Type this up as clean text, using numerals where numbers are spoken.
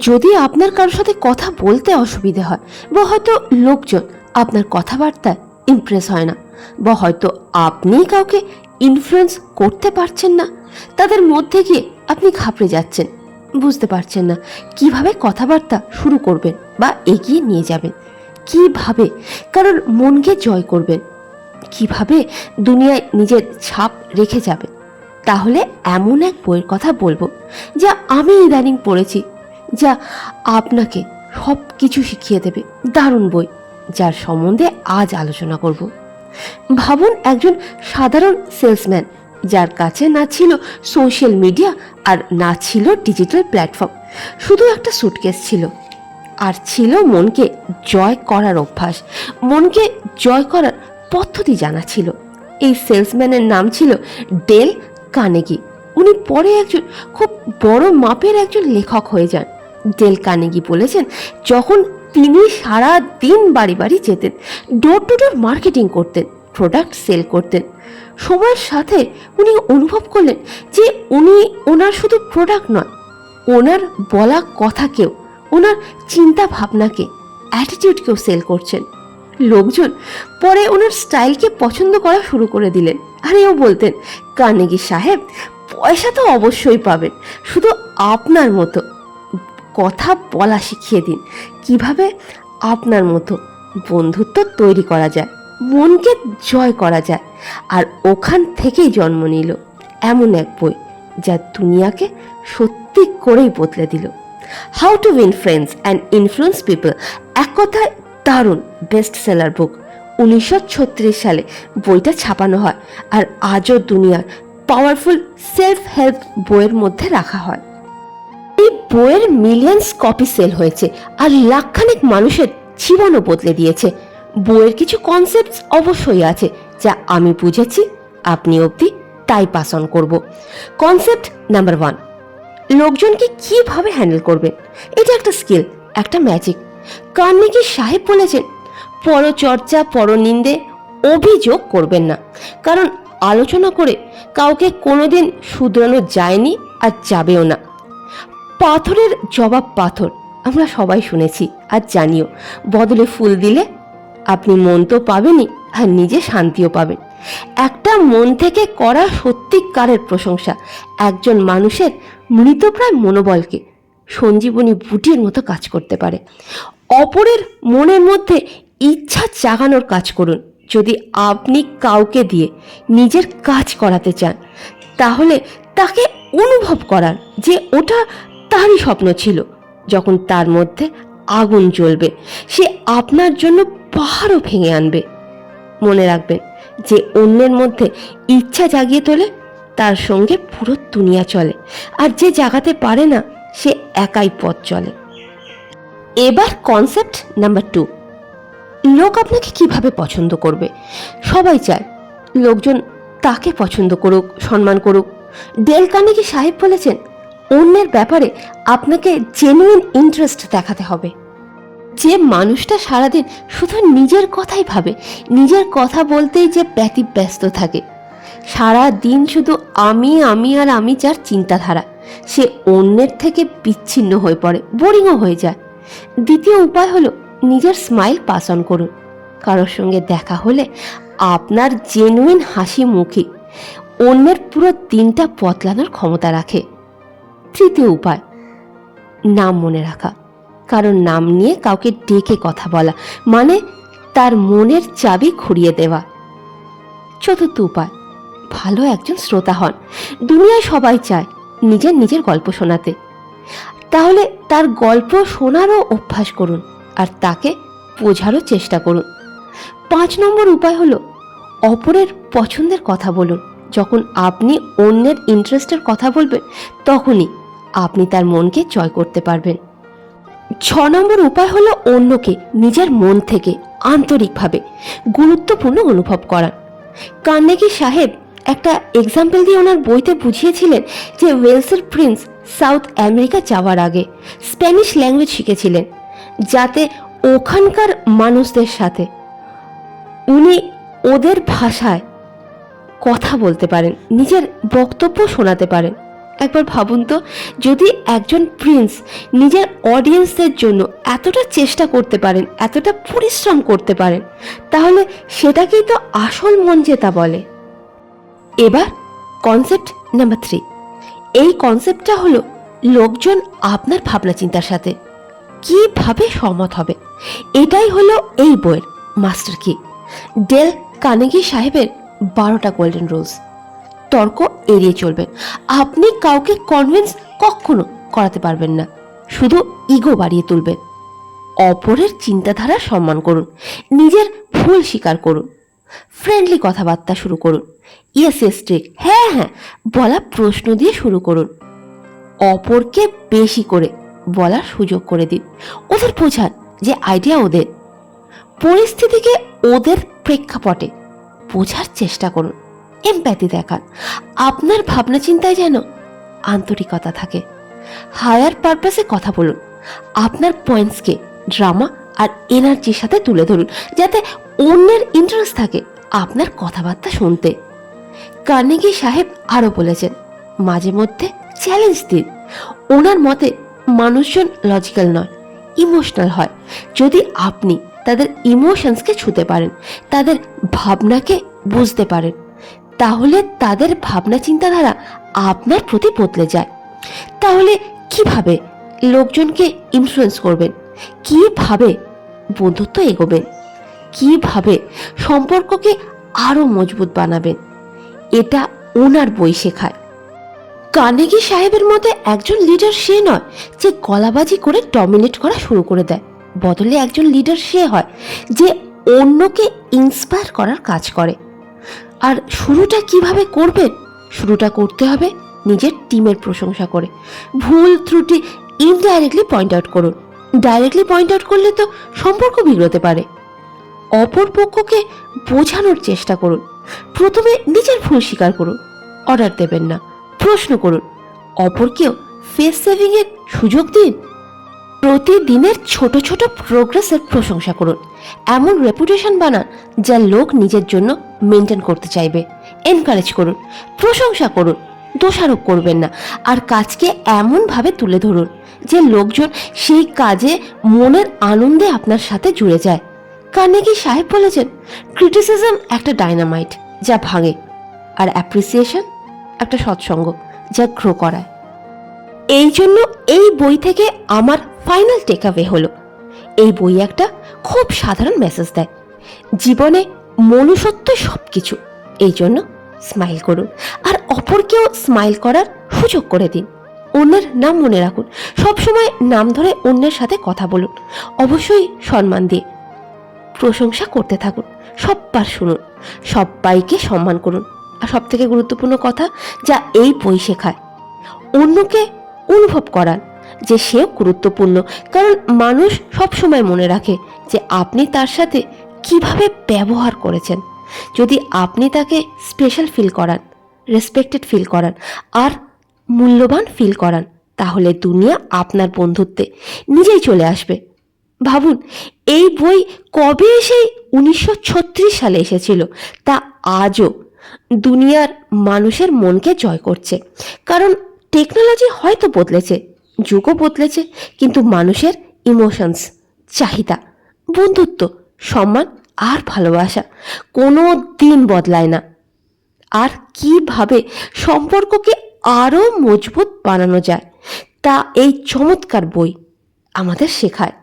যদি আপনার কারোর সাথে কথা বলতে অসুবিধে হয়, বা হয়তো লোকজন আপনার কথাবার্তায় ইমপ্রেস হয় না, বা হয়তো আপনি কাউকে ইনফ্লুয়েন্স করতে পারছেন না, তাদের মধ্যে গিয়ে আপনি ঘাবড়ে যাচ্ছেন, বুঝতে পারছেন না কিভাবে কথাবার্তা শুরু করবেন বা এগিয়ে নিয়ে যাবেন, কিভাবে কারোর মনকে জয় করবেন, কিভাবে দুনিয়ায় নিজের ছাপ রেখে যাবেন, তাহলে এমন এক বইয়ের কথা বলবো যা আমি ইদানিং পড়েছি, যা আপনাকে সব কিছু শিখিয়ে দেবে। দারুণ বই, যার সম্বন্ধে আজ আলোচনা করব। ভাবুন একজন সাধারণ সেলসম্যান, যার কাছে না ছিল সোশ্যাল মিডিয়া আর না ছিল ডিজিটাল প্ল্যাটফর্ম, শুধু একটা সুটকেস ছিল, আর ছিল মনকে জয় করার অভ্যাস, মনকে জয় করার পদ্ধতি জানা ছিল। এই সেলসম্যানের নাম ছিল ডেল কার্নেগি। উনি পরে একজন খুব বড় মাপের একজন লেখক হয়ে যান। ডেল কার্নেগি বলেছেন, যখন তিনি সারা দিন বাড়ি বাড়ি যেতেন, ডোর টু ডোর মার্কেটিং করতেন, প্রোডাক্ট সেল করতেন, সময়ের সাথে উনি অনুভব করলেন যে উনি ওনার শুধু প্রোডাক্ট নয়, ওনার বলা কথাকেও, ওনার চিন্তা ভাবনাকে, অ্যাটিটিউডকেও সেল করছেন। লোকজন পরে ওনার স্টাইলকে পছন্দ করা শুরু করে দিলেন। আর এও বলতেন, কার্নেগি সাহেব, পয়সা তো অবশ্যই পাবেন, শুধু আপনার মতো কথা বলা শিখিয়ে দিন, কিভাবে আপনার মতো বন্ধুত্ব তৈরি করা যায়, মনকে জয় করা যায়। আর ওখান থেকেই জন্ম নিল এমন এক বই যা দুনিয়াকে সত্যি করেই বদলে দিল। How to win friends and influence people, এক কথায় দারুণ বেস্ট সেলার বুক। 1936 সালে বইটা ছাপানো হয়, আর আজও দুনিয়ার পাওয়ারফুল সেলফ হেল্প বইয়ের মধ্যে রাখা হয়। এই বইয়ের মিলিয়নস কপি সেল হয়েছে, আর লাখখানেক মানুষের জীবনও বদলে দিয়েছে। বইয়ের কিছু কনসেপ্ট অবশ্যই আছে যা আমি বুঝেছি, আপনি অবধি তাই পাস অন করব। কনসেপ্ট নাম্বার 1, লোকজনকে কিভাবে হ্যান্ডেল করবেন। এটা একটা স্কিল, একটা ম্যাজিক। কার্নেগি সাহেব বলেছেন, পরচর্চা, পরনিন্দে, অভিযোগ করবেন না, কারণ আলোচনা করে কাউকে কোনোদিন শুধরানো যায়নি আর যাবেও না। পাথরের জবাব পাথর, আমরা সবাই শুনেছি আর জানিও। বদলে ফুল দিলে আপনি মন তো পাবেনই, আর নিজে শান্তিও পাবেন। একটা মন থেকে করা সত্যিকারের প্রশংসা একজন মানুষের মৃতপ্রায় মনোবলকে সঞ্জীবনী বুটির মতো কাজ করতে পারে। অপরের মনের মধ্যে ইচ্ছা জাগানোর কাজ করুন। যদি আপনি কাউকে দিয়ে নিজের কাজ করাতে চান, তাহলে তাকে অনুভব করার যে ওটা তারই স্বপ্ন ছিল। যখন তার মধ্যে আগুন জ্বলবে, সে আপনার জন্য পাহাড়ও ভেঙে আনবে। মনে রাখবেন, যে অন্যের মধ্যে ইচ্ছা জাগিয়ে তোলে, তার সঙ্গে পুরো দুনিয়া চলে, আর যে জাগাতে পারে না, সে একাই পথ চলে। এবার কনসেপ্ট নাম্বার 2, লোক আপনাকে কিভাবে পছন্দ করবে। সবাই চায় লোকজন তাকে পছন্দ করুক, সম্মান করুক। ডেল কার্নেগি সাহেব বলেছেন, অন্যের ব্যাপারে আপনাকে জেনুইন ইন্টারেস্ট দেখাতে হবে। যে মানুষটা সারাদিন শুধু নিজের কথাই ভাবে, নিজের কথা বলতেই যে ব্যতিব্যস্ত থাকে, সারা দিন শুধু আমি আমি আর আমি, যার চিন্তাধারা, সে অন্যের থেকে বিচ্ছিন্ন হয়ে পড়ে, বোরিংও হয়ে যায়। দ্বিতীয় উপায় হলো, নিজের স্মাইল পাস অন করুন। কারোর সঙ্গে দেখা হলে আপনার জেনুইন হাসি মুখে অন্যের পুরো দিনটা বদলানোর ক্ষমতা রাখে। তৃতীয় উপায়, নাম মনে রাখা। কারণ নাম নিয়ে কাউকে ডেকে কথা বলা মানে তার মনের চাবি ঘুরিয়ে দেওয়া। চতুর্থ উপায়, ভালো একজন শ্রোতা হন। দুনিয়ায় সবাই চায় নিজের নিজের গল্প শোনাতে, তাহলে তার গল্প শোনারও অভ্যাস করুন, আর তাকে বোঝারও চেষ্টা করুন। 5 নম্বর উপায় হলো, অপরের পছন্দের কথা বলুন। যখন আপনি অন্যের ইন্টারেস্টের কথা বলবেন, তখনই আপনি তার মনকে জয় করতে পারবেন। 6 নম্বর উপায় হলো, অন্যকে নিজের মন থেকে আন্তরিকভাবে গুরুত্বপূর্ণ অনুভব করান। কার্নেগি সাহেব একটা এক্সাম্পল দিয়ে ওনার বইতে বুঝিয়েছিলেন যে ওয়েলসের প্রিন্স সাউথ আমেরিকা যাওয়ার আগে স্প্যানিশ ল্যাঙ্গুয়েজ শিখেছিলেন, যাতে ওখানকার মানুষদের সাথে উনি ওদের ভাষায় কথা বলতে পারেন, নিজের বক্তব্য শোনাতে পারেন। একবার ভাবুন তো, যদি একজন প্রিন্স নিজের অডিয়েন্সদের জন্য এতটা চেষ্টা করতে পারেন, এতটা পরিশ্রম করতে পারেন, তাহলে সেটাকেই তো আসল মন জেতা বলে। এবার কনসেপ্ট নাম্বার 3। এই কনসেপ্টটা হলো লোকজন আপনার ভাবনা চিন্তার সাথে কিভাবে সহমত হবে। এটাই হলো এই বইয়ের মাস্টার কি। ডেল কার্নেগি সাহেবের 12টা গোল্ডেন রুলস। তর্ক এড়িয়ে চলবেন। আপনি কাউকে কনভিন্স কখনো করাতে পারবেন না, শুধু ইগো বাড়িয়ে তুলবেন। অপরের চিন্তাধারা সম্মান করুন, নিজের ভুল স্বীকার করুন, ফ্রেন্ডলি কথাবার্তা শুরু করুন, ইয়েস ইয়েস ঠিক, হ্যাঁ হ্যাঁ বলা প্রশ্ন দিয়ে শুরু করুন। অপরকে বেশি করে বলার সুযোগ করে দিন। ওদের বোঝান যে আইডিয়া ওদের, পরিস্থিতিকে ওদের প্রেক্ষাপটে বোঝার চেষ্টা করুন। এমপ্যাথি দেখান। আপনার ভাবনা চিন্তায় যেন আন্তরিকতা থাকে। হায়ার পারপাসে কথা বলুন। আপনার পয়েন্টসকে ড্রামা আর এনার্জির সাথে তুলে ধরুন, যাতে অন্যের ইন্টারেস্ট থাকে আপনার কথাবার্তা শুনতে। কার্নেগি সাহেব আরও বলেছেন, মাঝে মধ্যে চ্যালেঞ্জ দিন। ওনার মতে মানুষজন লজিক্যাল নয়, ইমোশনাল হয়। যদি আপনি তাদের ইমোশনসকে ছুঁতে পারেন, তাদের ভাবনাকে বুঝতে পারেন, তাহলে তাদের ভাবনা চিন্তাধারা আপনার প্রতি বদলে যায়। তাহলে কিভাবে লোকজনকে ইনফ্লুয়েন্স করবেন, কিভাবে বন্ধুত্ব এগোবেন, কিভাবে সম্পর্ককে আরো মজবুত বানাবেন, এটা ওনার বই শেখায়। কার্নেগি সাহেবের মতে একজন লিডার সে নয় যে গলাবাজি করে ডমিনেট করা শুরু করে দেয়, বদলে একজন লিডার সে হয় যে অন্যকে ইন্সপায়ার করার কাজ করে। আর শুরুটা কিভাবে করবেন? শুরুটা করতে হবে নিজের টিমের প্রশংসা করে। ভুল ত্রুটি ইনডাইরেক্টলি পয়েন্ট আউট করুন। ডাইরেক্টলি পয়েন্ট আউট করলে তো সম্পর্ক বিগড়তে পারে। অপর পক্ষকে বোঝানোর চেষ্টা করুন। প্রথমে নিজের ভুল স্বীকার করুন, অর্ডার দেবেন না, প্রশ্ন করুন। অপরকেও ফেস সেভিং এর সুযোগ দিন। প্রতিদিনের ছোট ছোট প্রোগ্রেসের প্রশংসা করুন। এমন রেপুটেশন বানান যা লোক নিজের জন্য মেনটেন করতে চাইবে। এনকারেজ করুন, প্রশংসা করুন, দোষারোপ করবেন না। আর কাজকে এমনভাবে তুলে ধরুন যে লোকজন সেই কাজে মনের আনন্দে আপনার সাথে জুড়ে যায়। কার্নেগি সাহেব বলেছেন, ক্রিটিসিজম একটা ডাইনামাইট যা ভাঙে, আর অ্যাপ্রিসিয়েশন একটা সৎসঙ্গ যা গ্রো করায়। এই জন্য এই বই থেকে আমার ফাইনাল টেকঅ্যাওয়ে হলো, এই বই একটা খুব সাধারণ মেসেজ দেয়। জীবনে মনুষ্যত্ব সবকিছু, এই জন্য স্মাইল করুন আর অপরকেও স্মাইল করার সুযোগ করে দিন। অন্যের নাম মনে রাখুন, সবসময় নাম ধরে অন্যের সাথে কথা বলুন, অবশ্যই সম্মান দিয়ে। প্রশংসা করতে থাকুন, সববার শুনুন, সবাইকে সম্মান করুন। আর সব থেকে গুরুত্বপূর্ণ কথা যা এই বই শেখায়, অন্যকে অনুভব করান যে সেও গুরুত্বপূর্ণ। কারণ মানুষ সবসময় মনে রাখে যে আপনি তার সাথে কিভাবে ব্যবহার করেছেন। যদি আপনি তাকে স্পেশাল ফিল করান, রেসপেক্টেড ফিল করান আর মূল্যবান ফিল করান, তাহলে দুনিয়া আপনার বন্ধুত্বে নিজেই চলে আসবে। ভাবুন, এই বই কবে সেই 1936 সালে এসেছিল, তা আজও দুনিয়ার মানুষের মনকে জয় করছে। কারণ টেকনোলজি হয়তো বদলেছে, যুগও বদলেছে, কিন্তু মানুষের ইমোশনস, চাহিদা, বন্ধুত্ব, সম্মান আর ভালোবাসা কোনো দিন বদলায় না। আর কিভাবে সম্পর্ককে আরও মজবুত বানানো যায় তা এই চমৎকার বই আমাদের শেখায়।